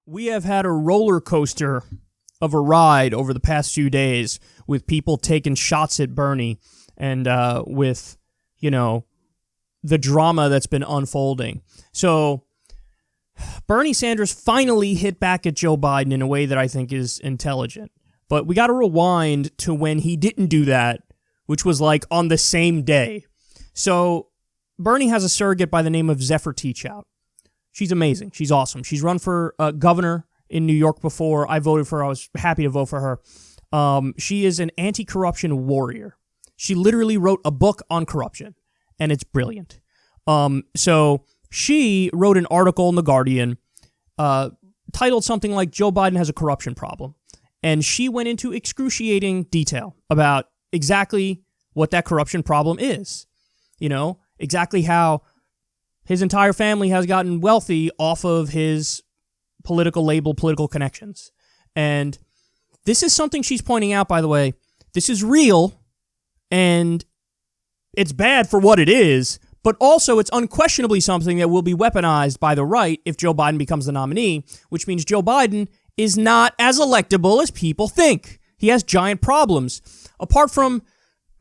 We have had a roller coaster of a ride over the past few days with people taking shots at Bernie and with, the drama that's been unfolding. So Bernie Sanders finally hit back at Joe Biden in a way that I think is intelligent. But we got to rewind to when he didn't do that, which was like on the same day. So Bernie has a surrogate by the name of Zephyr Teachout. She's amazing. She's awesome. She's run for governor in New York before. I voted for her. I was happy to vote for her. She is an anti-corruption warrior. She literally wrote a book on corruption, and it's brilliant. So she wrote an article in The Guardian titled something like Joe Biden has a corruption problem. And she went into excruciating detail about exactly what that corruption problem is. Exactly how his entire family has gotten wealthy off of his political label, political connections. And this is something she's pointing out, by the way. This is real, and it's bad for what it is, but also it's unquestionably something that will be weaponized by the right if Joe Biden becomes the nominee, which means Joe Biden is not as electable as people think. He has giant problems. Apart from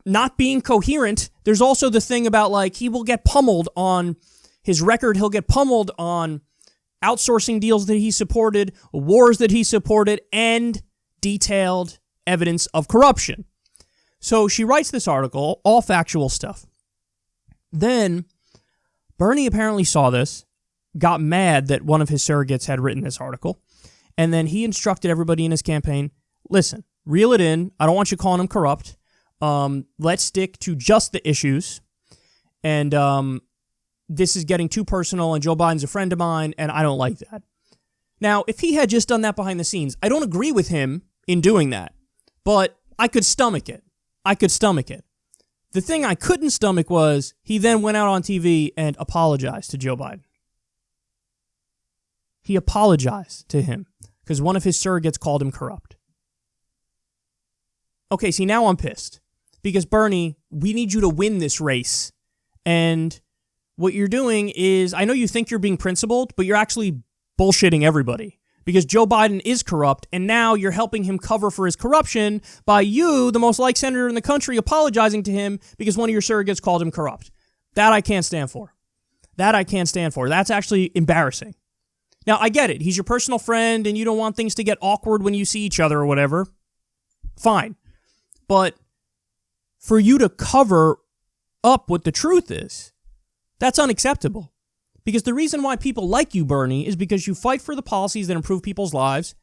not being coherent, there's also the thing about, he will get pummeled on his record. He'll get pummeled on outsourcing deals that he supported, wars that he supported, and detailed evidence of corruption. So she writes this article, all factual stuff. Then Bernie apparently saw this, got mad that one of his surrogates had written this article, and then he instructed everybody in his campaign, listen, reel it in. I don't want you calling him corrupt. Let's stick to just the issues. And this is getting too personal, and Joe Biden's a friend of mine, and I don't like that. Now, if he had just done that behind the scenes, I don't agree with him in doing that, but I could stomach it. The thing I couldn't stomach was he then went out on TV and apologized to Joe Biden. He apologized to him because one of his surrogates called him corrupt. Okay, see, now I'm pissed because, Bernie, we need you to win this race. And what you're doing is, I know you think you're being principled, but you're actually bullshitting everybody because Joe Biden is corrupt, and now you're helping him cover for his corruption by you, the most liked senator in the country, apologizing to him because one of your surrogates called him corrupt. That I can't stand for. That's actually embarrassing. Now, I get it. He's your personal friend, and you don't want things to get awkward when you see each other or whatever. Fine. But for you to cover up what the truth is, that's unacceptable. Because the reason why people like you, Bernie, is because you fight for the policies that improve people's lives,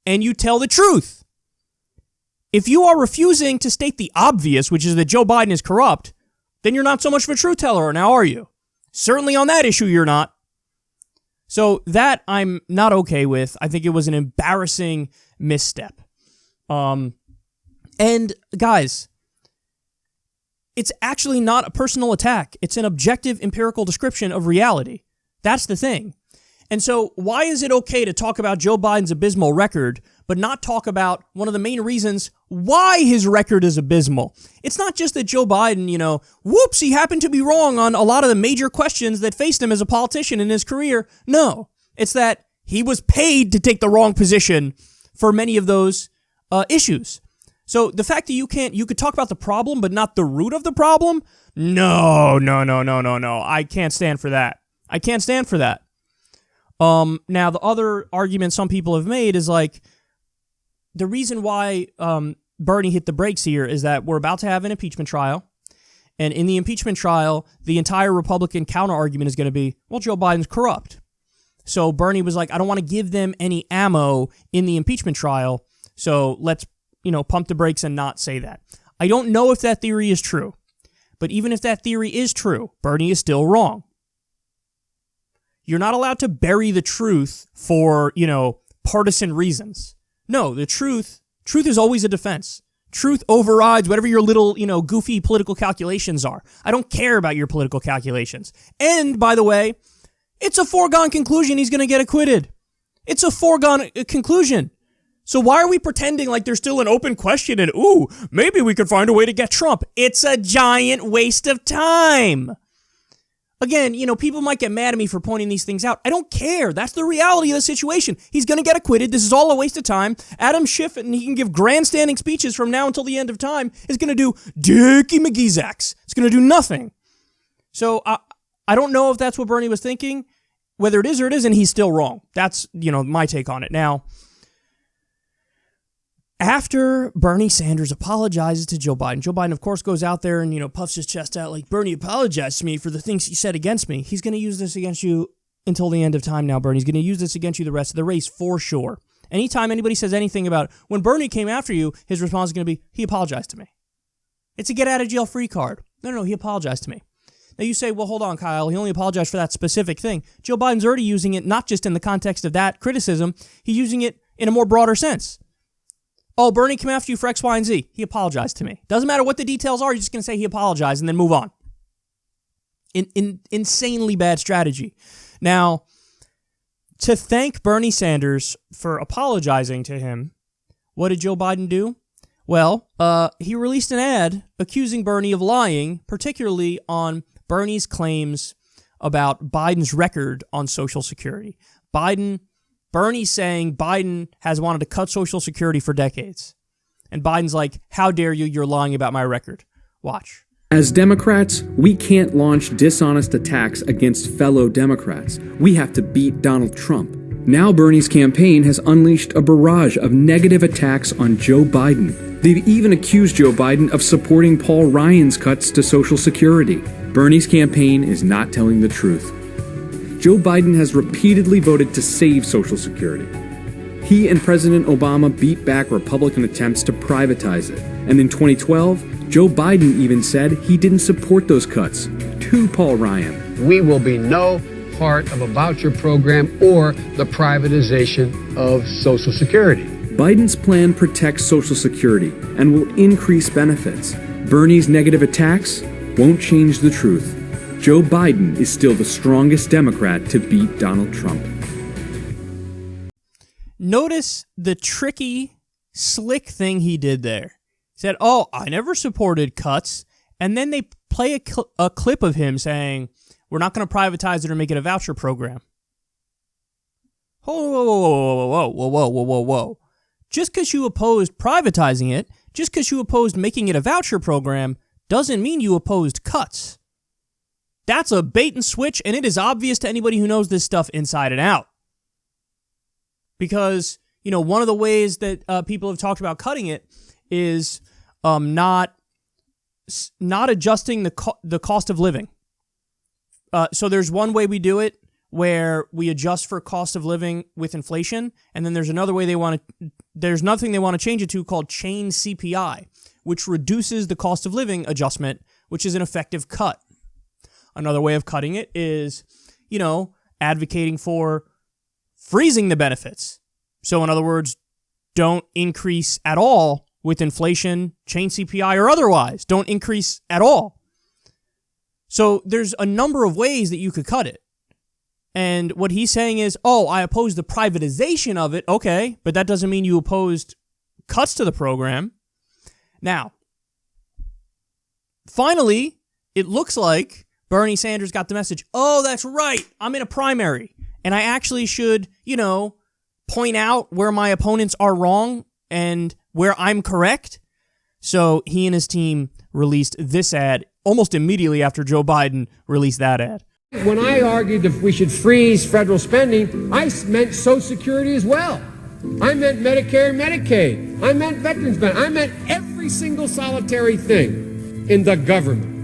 and you tell the truth. If you are refusing to state the obvious, which is that Joe Biden is corrupt, then you're not so much of a truth teller, now are you? Certainly on that issue, you're not. So that I'm not okay with. I think it was an embarrassing misstep. And guys, it's actually not a personal attack. It's an objective empirical description of reality. That's the thing. And so why is it okay to talk about Joe Biden's abysmal record, but not talk about one of the main reasons why his record is abysmal? It's not just that Joe Biden, whoops, he happened to be wrong on a lot of the major questions that faced him as a politician in his career. No, it's that he was paid to take the wrong position for many of those issues. So the fact that you could talk about the problem, but not the root of the problem? No. I can't stand for that. Now, the other argument some people have made is the reason why Bernie hit the brakes here is that we're about to have an impeachment trial. And in the impeachment trial, the entire Republican counter-argument is going to be, well, Joe Biden's corrupt. So Bernie was like, I don't want to give them any ammo in the impeachment trial, so let's pump the brakes and not say that. I don't know if that theory is true. But even if that theory is true, Bernie is still wrong. You're not allowed to bury the truth for, partisan reasons. No, the truth is always a defense. Truth overrides whatever your little, goofy political calculations are. I don't care about your political calculations. And, by the way, it's a foregone conclusion he's going to get acquitted. It's a foregone conclusion. So why are we pretending like there's still an open question and, maybe we could find a way to get Trump? It's a giant waste of time. Again, people might get mad at me for pointing these things out. I don't care. That's the reality of the situation. He's going to get acquitted. This is all a waste of time. Adam Schiff, and he can give grandstanding speeches from now until the end of time, is going to do Dickie McGeezacks. It's going to do nothing. So I don't know if that's what Bernie was thinking. Whether it is or it isn't, he's still wrong. That's, my take on it. Now, after Bernie Sanders apologizes to Joe Biden, of course, goes out there and, puffs his chest out like, Bernie apologized to me for the things he said against me. He's going to use this against you until the end of time now, Bernie's going to use this against you the rest of the race for sure. Anytime anybody says anything about when Bernie came after you, his response is going to be, he apologized to me. It's a get-out-of-jail-free card. No, he apologized to me. Now you say, well, hold on, Kyle. He only apologized for that specific thing. Joe Biden's already using it not just in the context of that criticism. He's using it in a more broader sense. Oh, Bernie came after you for X, Y, and Z. He apologized to me. Doesn't matter what the details are. You're just going to say he apologized and then move on. Insanely bad strategy. Now, to thank Bernie Sanders for apologizing to him, what did Joe Biden do? Well, he released an ad accusing Bernie of lying, particularly on Bernie's claims about Biden's record on Social Security. Bernie's saying Biden has wanted to cut Social Security for decades. And Biden's like, how dare you? You're lying about my record. Watch. As Democrats, we can't launch dishonest attacks against fellow Democrats. We have to beat Donald Trump. Now Bernie's campaign has unleashed a barrage of negative attacks on Joe Biden. They've even accused Joe Biden of supporting Paul Ryan's cuts to Social Security. Bernie's campaign is not telling the truth. Joe Biden has repeatedly voted to save Social Security. He and President Obama beat back Republican attempts to privatize it. And in 2012, Joe Biden even said he didn't support those cuts to Paul Ryan. We will be no part of a voucher program or the privatization of Social Security. Biden's plan protects Social Security and will increase benefits. Bernie's negative attacks won't change the truth. Joe Biden is still the strongest Democrat to beat Donald Trump. Notice the tricky, slick thing he did there. He said, oh, I never supported cuts. And then they play a clip of him saying, we're not going to privatize it or make it a voucher program. Whoa. Just because you opposed privatizing it, just because you opposed making it a voucher program, doesn't mean you opposed cuts. That's a bait and switch, and it is obvious to anybody who knows this stuff inside and out. Because, one of the ways that people have talked about cutting it is not adjusting the cost of living. So there's one way we do it where we adjust for cost of living with inflation, and then there's another way there's nothing they want to change it to called chain CPI, which reduces the cost of living adjustment, which is an effective cut. Another way of cutting it is, advocating for freezing the benefits. So in other words, don't increase at all with inflation, chain CPI, or otherwise. Don't increase at all. So there's a number of ways that you could cut it. And what he's saying is, oh, I oppose the privatization of it. Okay, but that doesn't mean you opposed cuts to the program. Now, finally, it looks like Bernie Sanders got the message. Oh, that's right. I'm in a primary. And I actually should, point out where my opponents are wrong and where I'm correct. So he and his team released this ad almost immediately after Joe Biden released that ad. When I argued that we should freeze federal spending, I meant Social Security as well. I meant Medicare and Medicaid. I meant veterans benefits. I meant every single solitary thing in the government.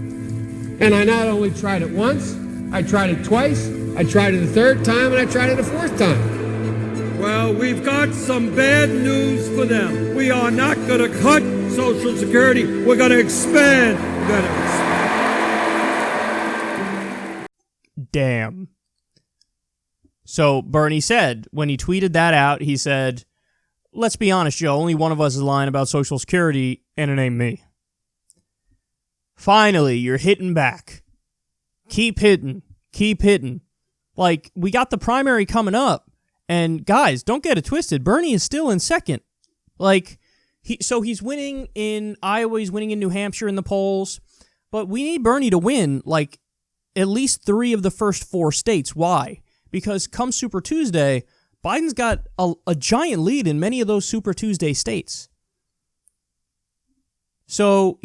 And I not only tried it once, I tried it twice, I tried it a third time, and I tried it a fourth time. Well, we've got some bad news for them. We are not going to cut Social Security. We're going to expand. Damn. So Bernie said, when he tweeted that out, he said, let's be honest, Joe, only one of us is lying about Social Security, and it ain't me. Finally, you're hitting back. Keep hitting. Like, we got the primary coming up, and guys, don't get it twisted. Bernie is still in second. Like, he's winning in Iowa, he's winning in New Hampshire in the polls, but we need Bernie to win, like, at least 3 of the first 4 states. Why? Because come Super Tuesday, Biden's got a giant lead in many of those Super Tuesday states. So,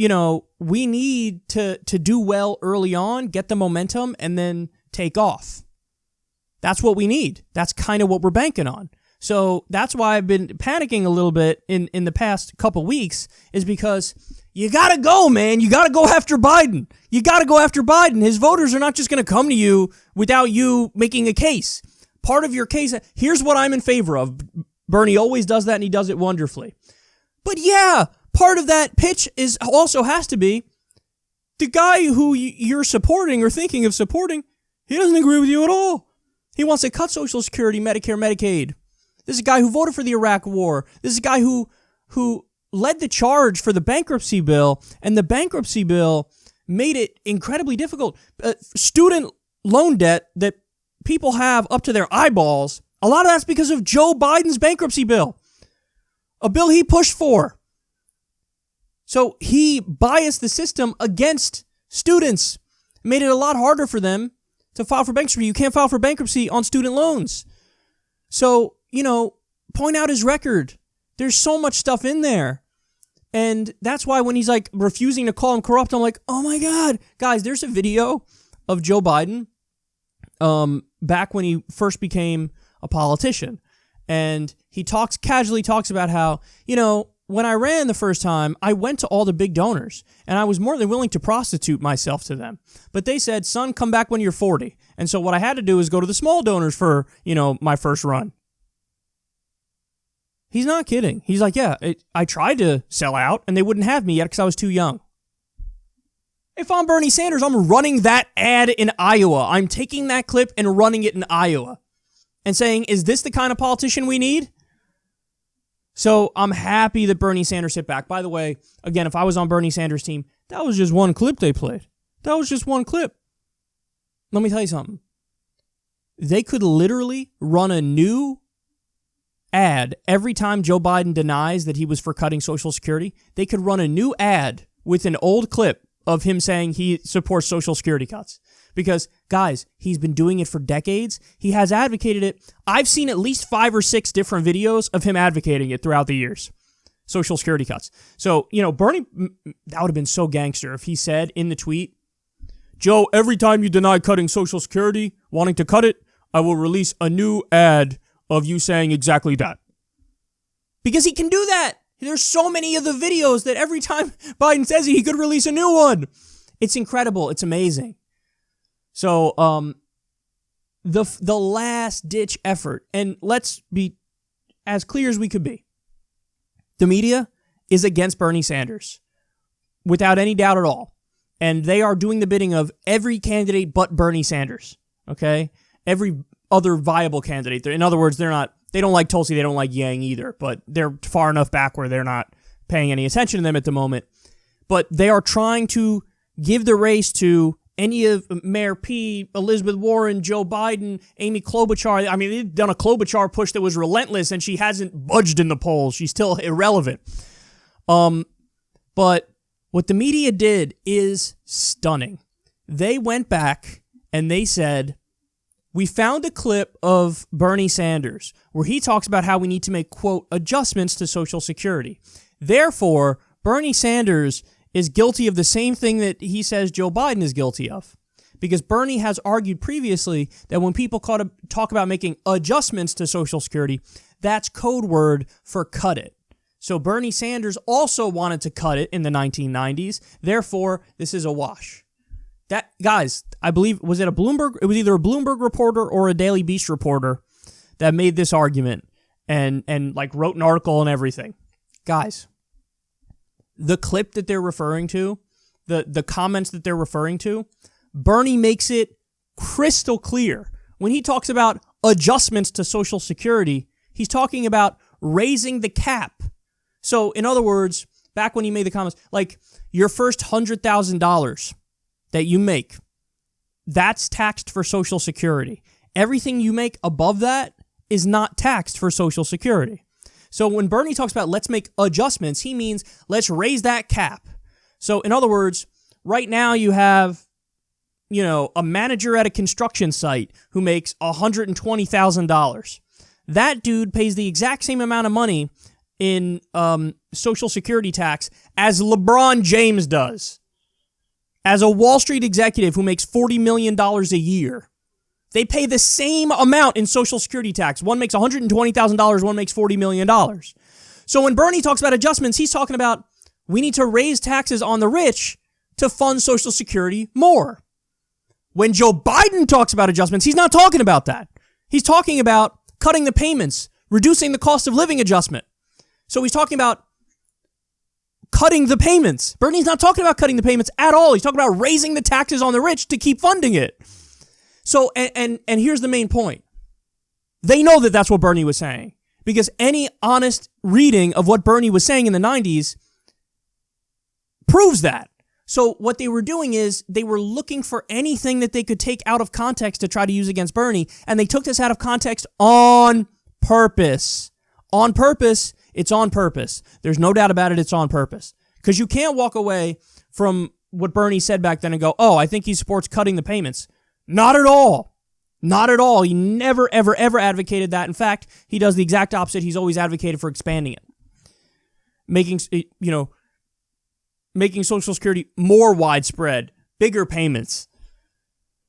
we need to do well early on, get the momentum, and then take off. That's what we need. That's kind of what we're banking on. So that's why I've been panicking a little bit in the past couple weeks, is because you got to go, man. You got to go after Biden. You got to go after Biden. His voters are not just going to come to you without you making a case. Part of your case, here's what I'm in favor of. Bernie always does that, and he does it wonderfully. But yeah, part of that pitch also has to be the guy who you're supporting or thinking of supporting, he doesn't agree with you at all. He wants to cut Social Security, Medicare, Medicaid. This is a guy who voted for the Iraq War. This is a guy who led the charge for the bankruptcy bill, and the bankruptcy bill made it incredibly difficult. Student loan debt that people have up to their eyeballs, a lot of that's because of Joe Biden's bankruptcy bill, a bill he pushed for. So he biased the system against students, made it a lot harder for them to file for bankruptcy. You can't file for bankruptcy on student loans. So, point out his record. There's so much stuff in there. And that's why when he's like refusing to call him corrupt, I'm like, oh my God. Guys, there's a video of Joe Biden back when he first became a politician. And he casually talks about how, when I ran the first time, I went to all the big donors, and I was more than willing to prostitute myself to them. But they said, son, come back when you're 40. And so what I had to do is go to the small donors for, my first run. He's not kidding. He's like, yeah, I tried to sell out, and they wouldn't have me yet because I was too young. If I'm Bernie Sanders, I'm running that ad in Iowa. I'm taking that clip and running it in Iowa and saying, is this the kind of politician we need? So I'm happy that Bernie Sanders hit back. By the way, again, if I was on Bernie Sanders' team, that was just one clip they played. That was just one clip. Let me tell you something. They could literally run a new ad every time Joe Biden denies that he was for cutting Social Security. They could run a new ad with an old clip of him saying he supports Social Security cuts. Because, guys, he's been doing it for decades. He has advocated it. I've seen at least 5 or 6 different videos of him advocating it throughout the years. Social Security cuts. So, Bernie, that would have been so gangster if he said in the tweet, Joe, every time you deny cutting Social Security, wanting to cut it, I will release a new ad of you saying exactly that. Because he can do that. There's so many of the videos that every time Biden says it, he could release a new one. It's incredible. It's amazing. So, the last-ditch effort, and let's be as clear as we could be, the media is against Bernie Sanders, without any doubt at all. And they are doing the bidding of every candidate but Bernie Sanders, okay? Every other viable candidate. In other words, they don't like Tulsi, they don't like Yang either, but they're far enough back where they're not paying any attention to them at the moment. But they are trying to give the race to any of Mayor P, Elizabeth Warren, Joe Biden, Amy Klobuchar. I mean, they've done a Klobuchar push that was relentless, and she hasn't budged in the polls. She's still irrelevant. But what the media did is stunning. They went back and they said, we found a clip of Bernie Sanders where he talks about how we need to make, quote, adjustments to Social Security. Therefore, Bernie Sanders is guilty of the same thing that he says Joe Biden is guilty of. Because Bernie has argued previously that when people talk about making adjustments to Social Security, that's code word for cut it. So Bernie Sanders also wanted to cut it in the 1990s. Therefore, this is a wash. That, guys, I believe, was it a Bloomberg? It was either a Bloomberg reporter or a Daily Beast reporter that made this argument and like wrote an article and everything. Guys, the clip that they're referring to, the comments that they're referring to, Bernie makes it crystal clear. When he talks about adjustments to Social Security, he's talking about raising the cap. So, in other words, back when he made the comments, like your first $100,000 that you make, that's taxed for Social Security. Everything you make above that is not taxed for Social Security. So when Bernie talks about let's make adjustments, he means let's raise that cap. So in other words, right now you have a manager at a construction site who makes $120,000. That dude pays the exact same amount of money in Social Security tax as LeBron James does. As a Wall Street executive who makes $40 million a year, they pay the same amount in Social Security tax. One makes $120,000, one makes $40 million. So when Bernie talks about adjustments, he's talking about we need to raise taxes on the rich to fund Social Security more. When Joe Biden talks about adjustments, he's not talking about that. He's talking about cutting the payments, reducing the cost of living adjustment. So he's talking about cutting the payments. Bernie's not talking about cutting the payments at all. He's talking about raising the taxes on the rich to keep funding it. So, and here's the main point. They know that that's what Bernie was saying, because any honest reading of what Bernie was saying in the 90s proves that. So what they were doing is they were looking for anything that they could take out of context to try to use against Bernie, and they took this out of context on purpose. On purpose. It's on purpose. There's no doubt about it. It's on purpose. Because you can't walk away from what Bernie said back then and go, oh, I think he supports cutting the payments. Not at all. Not at all. He never, ever, ever advocated that. In fact, he does the exact opposite. He's always advocated for expanding it. Making Social Security more widespread, bigger payments.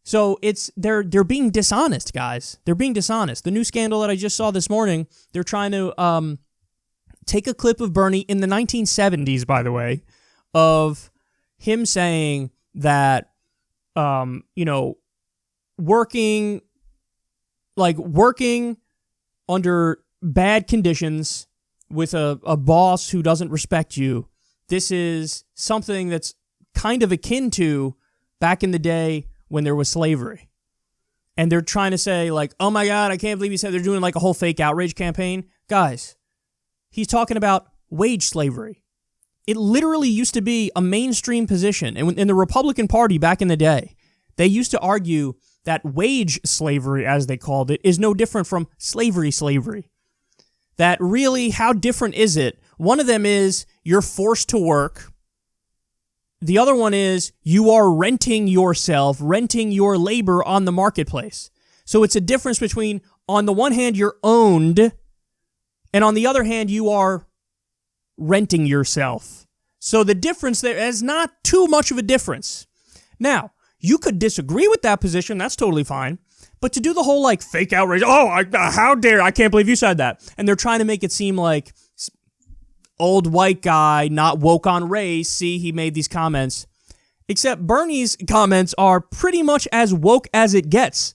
So they're being dishonest, guys. They're being dishonest. The new scandal that I just saw this morning, they're trying to take a clip of Bernie in the 1970s, by the way, of him saying that, working under bad conditions with a boss who doesn't respect you. This is something that's kind of akin to back in the day when there was slavery. And they're trying to say, like, oh my God, I can't believe he said they're doing like a whole fake outrage campaign. Guys, he's talking about wage slavery. It literally used to be a mainstream position. And in the Republican Party back in the day, they used to argue that wage slavery, as they called it, is no different from slavery. That really, how different is it? One of them is you're forced to work. The other one is you are renting yourself, renting your labor on the marketplace. So it's a difference between, on the one hand, you're owned, and on the other hand, you are renting yourself. So the difference there is not too much of a difference. Now, you could disagree with that position. That's totally fine. But to do the whole, like, fake outrage, how dare, I can't believe you said that. And they're trying to make it seem like old white guy, not woke on race. See, he made these comments. Except Bernie's comments are pretty much as woke as it gets.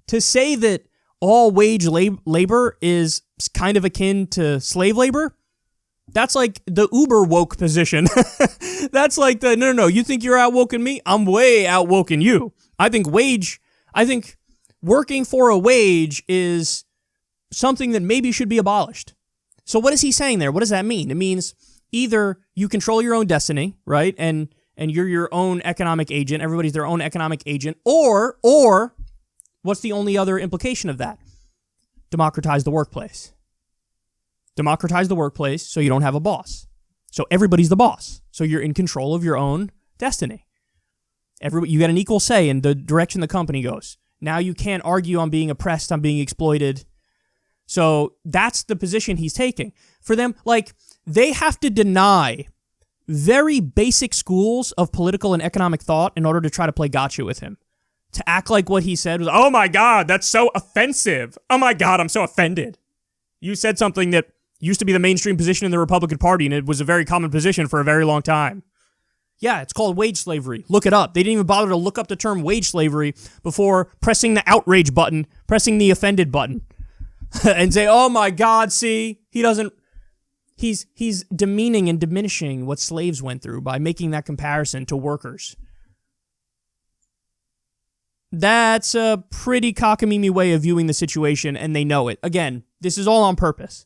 To say that all wage labor is kind of akin to slave labor, that's like the uber woke position. That's like the, no, you think you're outwoken me? I'm way outwoken you. I think working for a wage is something that maybe should be abolished. So what is he saying there? What does that mean? It means either you control your own destiny, right? And you're your own economic agent. Everybody's their own economic agent. Or what's the only other implication of that? Democratize the workplace. Democratize the workplace so you don't have a boss. So everybody's the boss. So you're in control of your own destiny. You get an equal say in the direction the company goes. Now you can't argue on being oppressed, on being exploited. So that's the position he's taking. For them, like, they have to deny very basic schools of political and economic thought in order to try to play gotcha with him. To act like what he said was, oh my God, that's so offensive. Oh my God, I'm so offended. You said something that used to be the mainstream position in the Republican Party, and it was a very common position for a very long time. Yeah, it's called wage slavery. Look it up. They didn't even bother to look up the term wage slavery before pressing the outrage button, pressing the offended button, and say, oh my God, see, he's demeaning and diminishing what slaves went through by making that comparison to workers. That's a pretty cockamamie way of viewing the situation, and they know it. Again, this is all on purpose.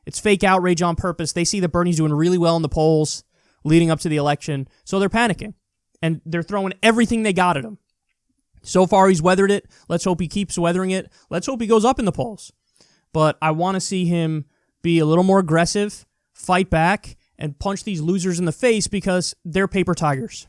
It's fake outrage on purpose. They see that Bernie's doing really well in the polls leading up to the election, so they're panicking, and they're throwing everything they got at him. So far, he's weathered it. Let's hope he keeps weathering it. Let's hope he goes up in the polls. But I want to see him be a little more aggressive, fight back, and punch these losers in the face because they're paper tigers.